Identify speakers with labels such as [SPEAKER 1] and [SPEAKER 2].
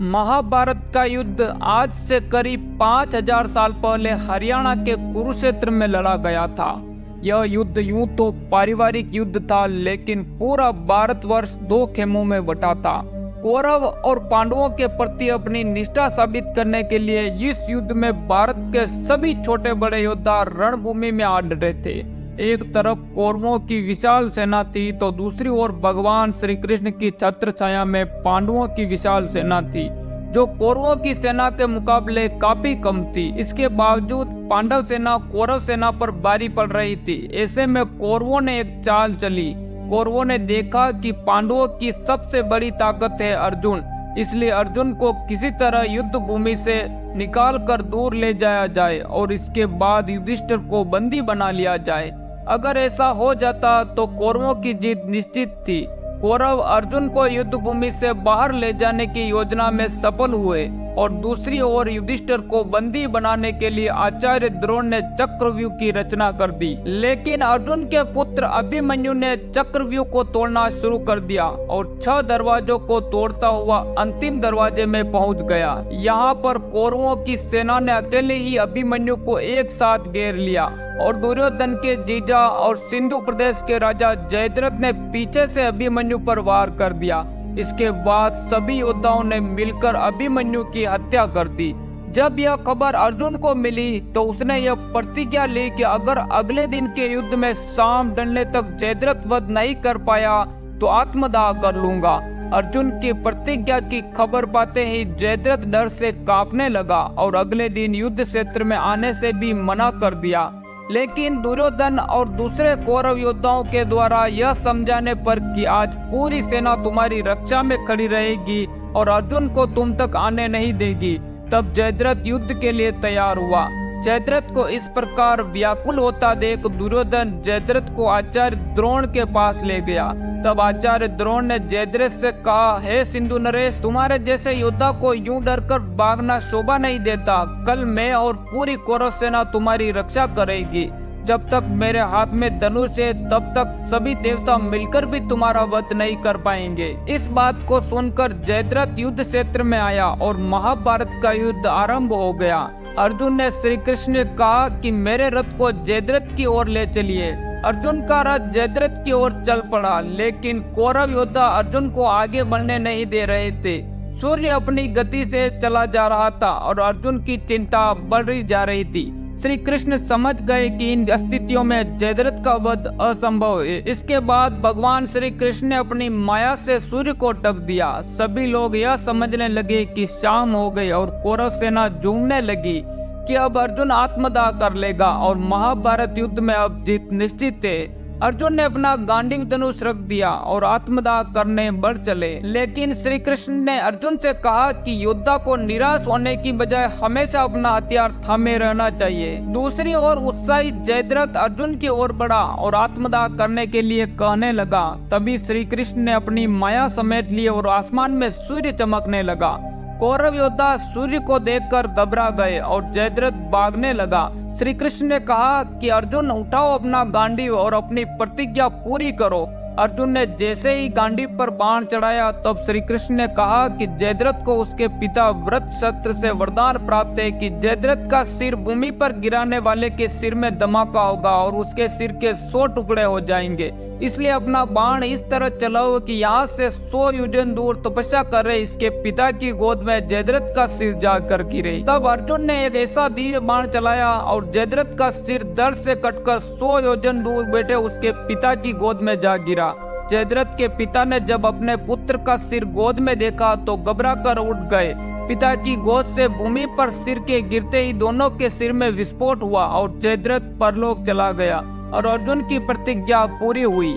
[SPEAKER 1] महाभारत का युद्ध आज से करीब 5000 साल पहले हरियाणा के कुरुक्षेत्र में लड़ा गया था। यह युद्ध यूं तो पारिवारिक युद्ध था, लेकिन पूरा भारतवर्ष दो खेमों में बटा था। कौरव और पांडवों के प्रति अपनी निष्ठा साबित करने के लिए इस युद्ध में भारत के सभी छोटे बड़े योद्धा रणभूमि में आ डटे थे। एक तरफ कौरवों की विशाल सेना थी तो दूसरी ओर भगवान श्री कृष्ण की छत्र छाया में पांडवों की विशाल सेना थी, जो कौरवों की सेना के मुकाबले काफी कम थी। इसके बावजूद पांडव सेना कौरव सेना पर भारी पड़ रही थी। ऐसे में कौरवों ने एक चाल चली। कौरवों ने देखा कि पांडवों की सबसे बड़ी ताकत है अर्जुन, इसलिए अर्जुन को किसी तरह युद्ध भूमि से निकाल कर दूर ले जाया जाए और इसके बाद युधिष्ठिर को बंदी बना लिया जाए। अगर ऐसा हो जाता तो कौरवों की जीत निश्चित थी। कौरव अर्जुन को युद्ध भूमि से बाहर ले जाने की योजना में सफल हुए और दूसरी ओर युधिष्ठिर को बंदी बनाने के लिए आचार्य द्रोण ने चक्रव्यूह की रचना कर दी। लेकिन अर्जुन के पुत्र अभिमन्यु ने चक्रव्यूह को तोड़ना शुरू कर दिया और 6 दरवाजों को तोड़ता हुआ अंतिम दरवाजे में पहुंच गया। यहाँ पर कौरवों की सेना ने अकेले ही अभिमन्यु को एक साथ घेर लिया और दुर्योधन के जीजा और सिंधु प्रदेश के राजा जयद्रथ ने पीछे से अभिमन्यु पर वार कर दिया। इसके बाद सभी योद्धाओं ने मिलकर अभिमन्यु की हत्या कर दी। जब यह खबर अर्जुन को मिली तो उसने यह प्रतिज्ञा ली कि अगर अगले दिन के युद्ध में शाम ढलने तक जयद्रथ वध नहीं कर पाया तो आत्मदाह कर लूंगा। अर्जुन की प्रतिज्ञा की खबर पाते ही जयद्रथ डर से कांपने लगा और अगले दिन युद्ध क्षेत्र में आने से भी मना कर दिया। लेकिन दुर्योधन और दूसरे कौरव योद्धाओं के द्वारा यह समझाने पर कि आज पूरी सेना तुम्हारी रक्षा में खड़ी रहेगी और अर्जुन को तुम तक आने नहीं देगी, तब जयद्रथ युद्ध के लिए तैयार हुआ। जयद्रथ को इस प्रकार व्याकुल होता देख दुर्योधन जयद्रथ को आचार्य द्रोण के पास ले गया। तब आचार्य द्रोण ने जयद्रथ से कहा, हे सिंधु नरेश, तुम्हारे जैसे योद्धा को यूं डरकर भागना शोभा नहीं देता। कल मैं और पूरी कौरव सेना तुम्हारी रक्षा करेगी। जब तक मेरे हाथ में धनुष है तब तक सभी देवता मिलकर भी तुम्हारा वध नहीं कर पाएंगे। इस बात को सुनकर जयद्रथ युद्ध क्षेत्र में आया और महाभारत का युद्ध आरंभ हो गया। अर्जुन ने श्री कृष्ण ने कहा कि मेरे रथ को जयद्रथ की ओर ले चलिए। अर्जुन का रथ जयद्रथ की ओर चल पड़ा, लेकिन कौरव योद्धा अर्जुन को आगे बढ़ने नहीं दे रहे थे। सूर्य अपनी गति से चला जा रहा था और अर्जुन की चिंता बढ़ जा रही थी। श्री कृष्ण समझ गए कि इन स्थितियों में जयद्रथ का वध असंभव है। इसके बाद भगवान श्री कृष्ण ने अपनी माया से सूर्य को ढक दिया। सभी लोग यह समझने लगे कि शाम हो गई और कौरव सेना झूमने लगी कि अब अर्जुन आत्मदाह कर लेगा और महाभारत युद्ध में अब जीत निश्चित है। अर्जुन ने अपना गांडीव धनुष रख दिया और आत्मदाह करने बढ़ चले। लेकिन श्री कृष्ण ने अर्जुन से कहा कि योद्धा को निराश होने की बजाय हमेशा अपना हथियार थामे रहना चाहिए। दूसरी ओर उत्साही जयद्रथ अर्जुन की ओर बढ़ा और आत्मदाह करने के लिए कहने लगा। तभी श्री कृष्ण ने अपनी माया समेट ली और आसमान में सूर्य चमकने लगा। कौरव योद्धा सूर्य को देखकर घबरा गए और जयद्रथ भागने लगा। श्री कृष्ण ने कहा कि अर्जुन उठाओ अपना गांडीव और अपनी प्रतिज्ञा पूरी करो। अर्जुन ने जैसे ही गांडीव पर बाण चढ़ाया तब श्री कृष्ण ने कहा कि जयद्रथ को उसके पिता वृत्रशत्र से वरदान प्राप्त है कि जयद्रथ का सिर भूमि पर गिराने वाले के सिर में धमाका होगा और उसके सिर के 100 टुकड़े हो जाएंगे। इसलिए अपना बाण इस तरह चलाओ कि यहाँ से 100 योजन दूर तपस्या कर रहे इसके पिता की गोद में जयद्रथ का सिर जाकर गिरे। तब अर्जुन ने एक ऐसा दिव्य बाण चलाया और जयद्रथ का सिर दर्द से कटकर 100 योजन दूर बैठे उसके पिता की गोद में जा गिरा। जयद्रथ के पिता ने जब अपने पुत्र का सिर गोद में देखा तो घबरा कर उठ गए। पिता की गोद से भूमि पर सिर के गिरते ही दोनों के सिर में विस्फोट हुआ और जयद्रथ परलोक चला गया और अर्जुन की प्रतिज्ञा पूरी हुई।